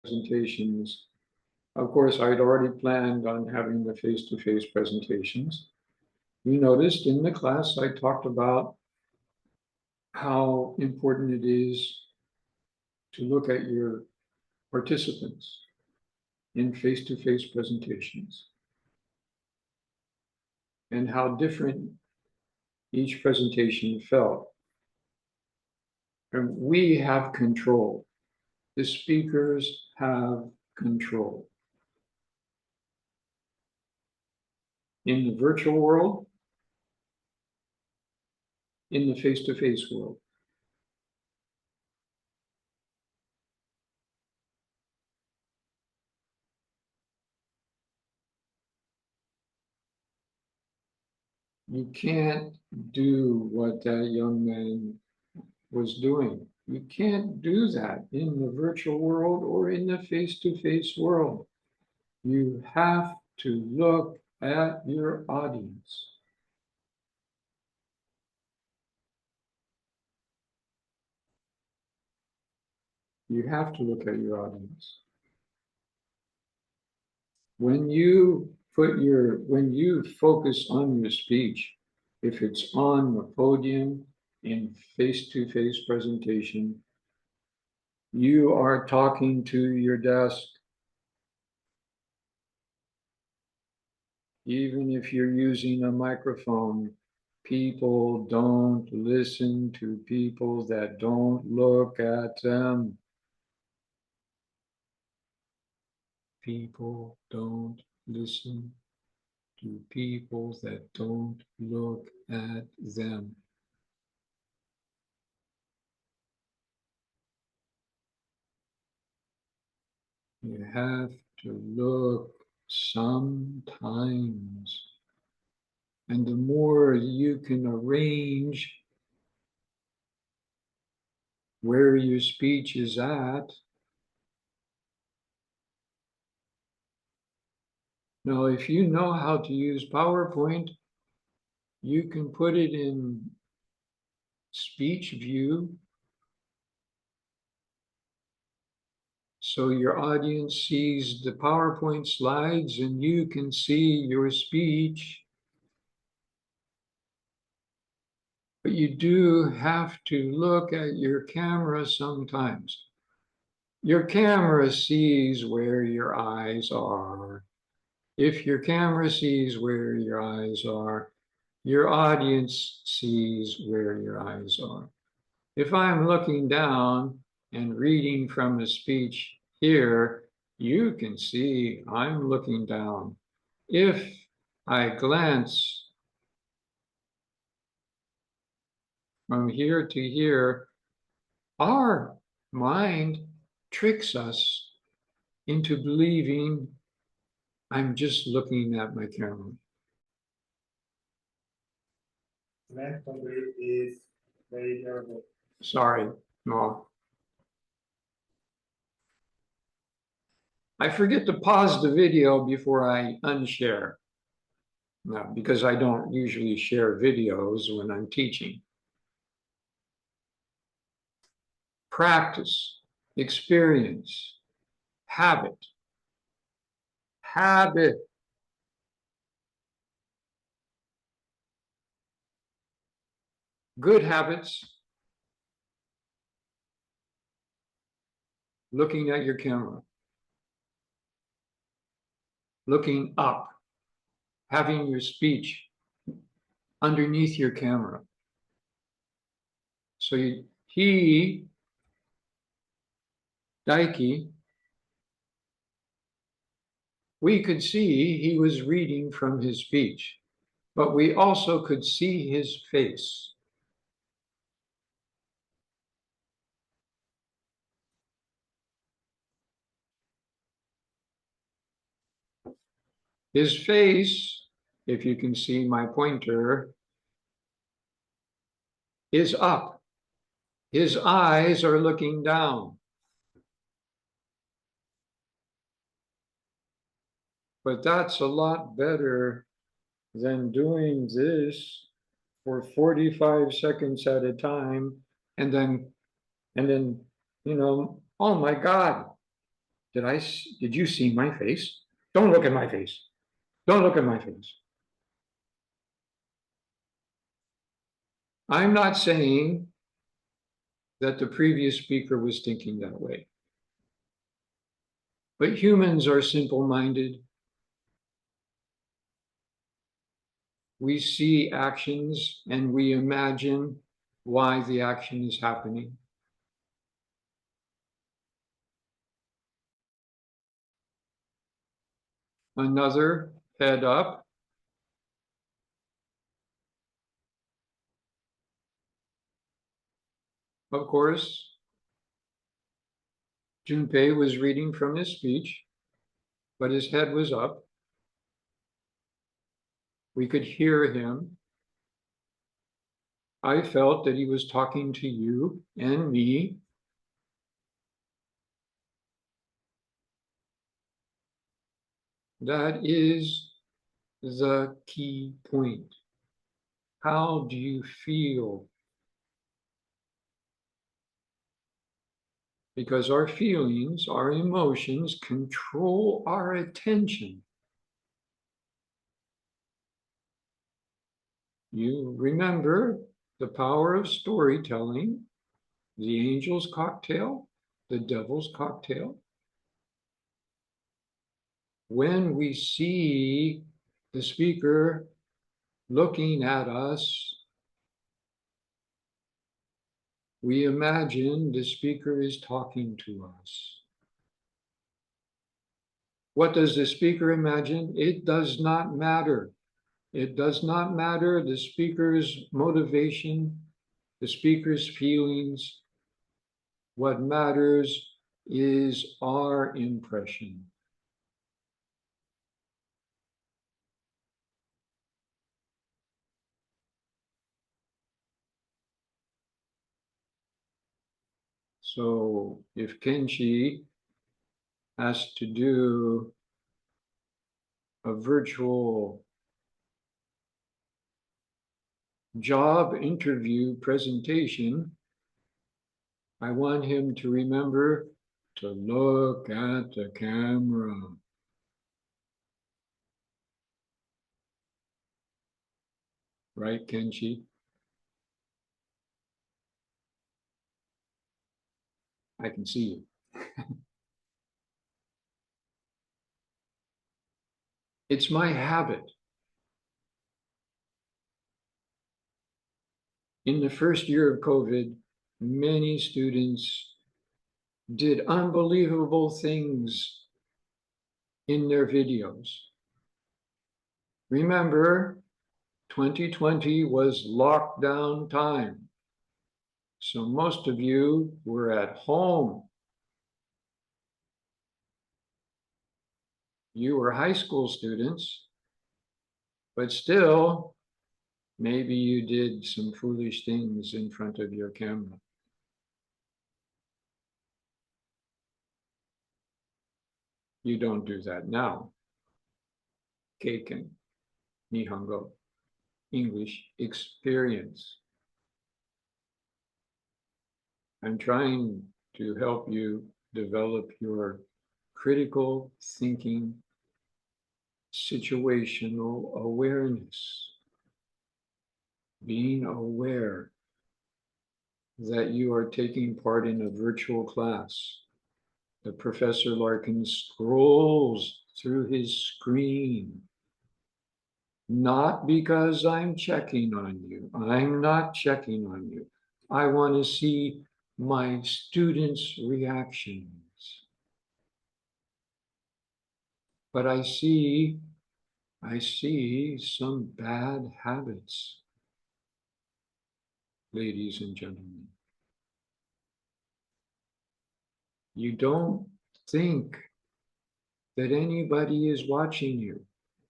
presentations. Of course, I'd already planned on having the face-to-face presentations. You noticed in the class I talked about how important it is to look at your participants in face-to-face presentations and how different each presentation felt. And we have control. The speakers have control. In the virtual world, in the face-to-face world. You can't do what that young man was doing. You can't do that in the virtual world or in the face-to-face world. You have to look at your audience. You have to look at your audience. When you focus on your speech, if it's on the podium in face-to-face presentation, you are talking to your desk. Even if you're using a microphone, people don't listen to people that don't look at them. People don't listen to people that don't look at them. You have to look sometimes. And the more you can arrange where your speech is at. Now, if you know how to use PowerPoint, you can put it in speech view so your audience sees the PowerPoint slides and you can see your speech. But you do have to look at your camera sometimes. Your camera sees where your eyes are. If your camera sees where your eyes are, your audience sees where your eyes are. If I'm looking down and reading from a speech here, you can see I'm looking down. If I glance from here to here, our mind tricks us into believing I'm just looking at my camera. That is very terrible. Sorry, no. I forget to pause the video before I unshare. No, because I don't usually share videos when I'm teaching. Practice, experience, habit. Habit. Good habits. Looking at your camera. Looking up. Having your speech underneath your camera. So Daiki, we could see he was reading from his speech, but we also could see his face. His face, if you can see my pointer, is up. His eyes are looking down. But that's a lot better than doing this for 45 seconds at a time and then, you know, oh my God, Did you see my face? Don't look at my face. Don't look at my face. I'm not saying that the previous speaker was thinking that way. But humans are simple-minded. We see actions and we imagine why the action is happening. Another head up. Of course, Junpei was reading from his speech, but his head was up. We could hear him. I felt that he was talking to you and me. That is the key point. How do you feel? Because our feelings, our emotions control our attention. You remember the power of storytelling, the angel's cocktail, the devil's cocktail. When we see the speaker looking at us, we imagine the speaker is talking to us. What does the speaker imagine? It does not matter. It does not matter the speaker's motivation, the speaker's feelings. What matters is our impression. So if Kenshi has to do a virtual job interview presentation, I want him to remember to look at the camera. Right, Kenshi? I can see you. It's my habit. In the first year of COVID, many students did unbelievable things in their videos. Remember, 2020 was lockdown time. So most of you were at home. You were high school students, but still, maybe you did some foolish things in front of your camera. You don't do that now. Keiken, Nihongo, English experience. I'm trying to help you develop your critical thinking, situational awareness, being aware that you are taking part in a virtual class. The Professor Larkin scrolls through his screen. Not because I'm checking on you. I'm not checking on you. I want to see my students' reactions. But I see some bad habits, ladies and gentlemen. You don't think that anybody is watching you,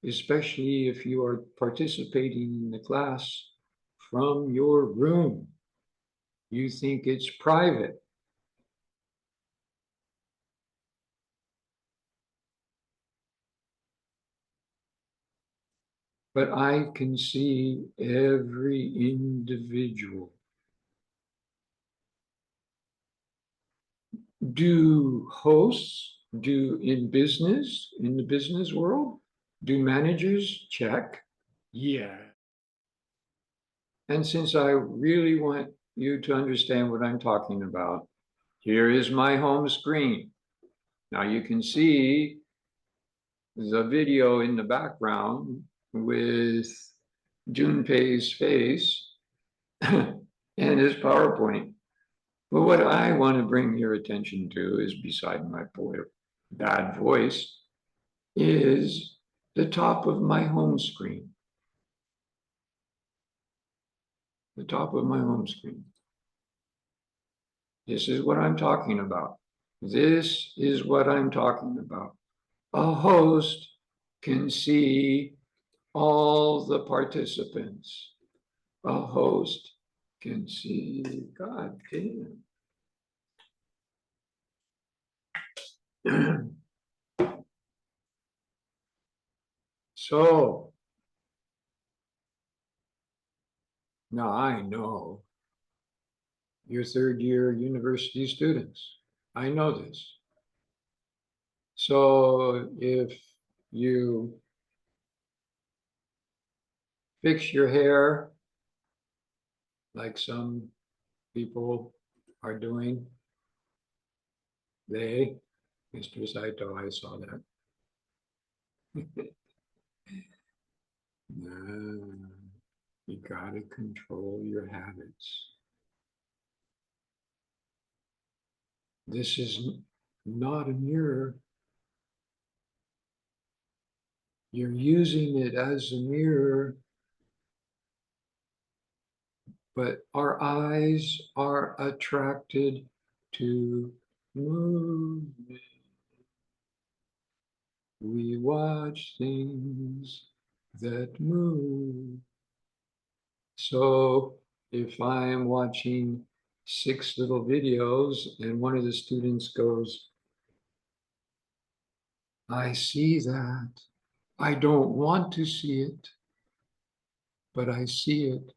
especially if you are participating in the class from your room. You think it's private. But I can see every individual. Do hosts in the business world, do managers check? Yeah. And since I really want you to understand what I'm talking about, here is my home screen. Now you can see the video in the background with Junpei's face and his PowerPoint. But what I want to bring your attention to is beside my poor bad voice is the top of my home screen. The top of my home screen. This is what I'm talking about. This is what I'm talking about. A host can see all the participants. A host can see, God damn. So now I know you're third year university students. I know this. So if you fix your hair like some people are doing, Mr. Saito, I saw that. No, you gotta control your habits. This is not a mirror. You're using it as a mirror, but our eyes are attracted to movement. We watch things that move. So if I'm watching 6 little videos and one of the students goes, I see that. I don't want to see it, but I see it.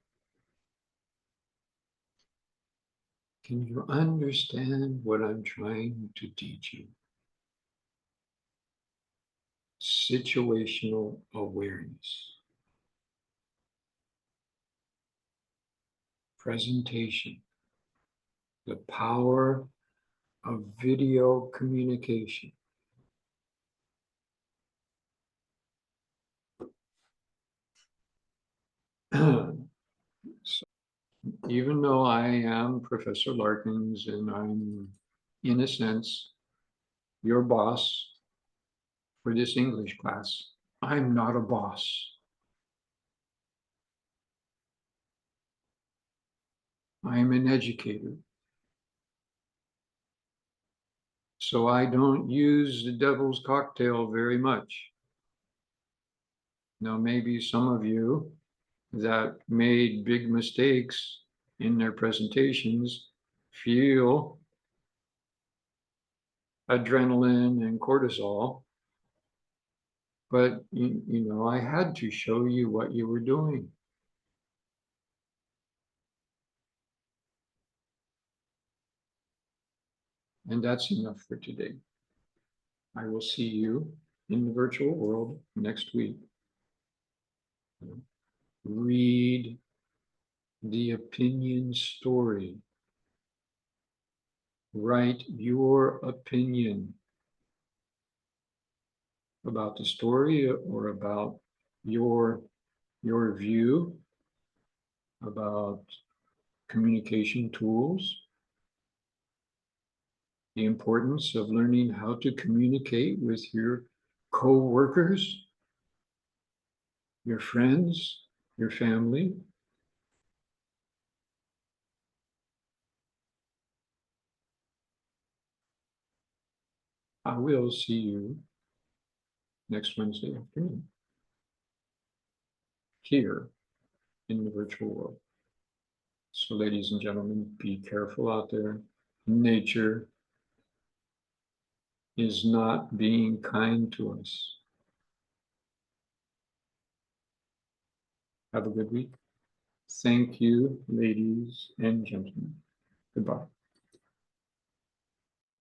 Can you understand what I'm trying to teach you? Situational awareness. Presentation. The power of video communication. So even though I am Professor Larkins and I'm, in a sense, your boss for this English class, I'm not a boss. I'm an educator. So I don't use the devil's cocktail very much. Now, maybe some of you that made big mistakes in their presentations feel adrenaline and cortisol, but you know, I had to show you what you were doing. And that's enough for today. I will see you in the virtual world next week. Read the opinion story. Write your opinion about the story or about your view about communication tools, the importance of learning how to communicate with your co-workers, your friends, your family. I will see you next Wednesday afternoon here in the virtual world. So ladies and gentlemen, be careful out there. Nature is not being kind to us. Have a good week. Thank you, ladies and gentlemen. Goodbye.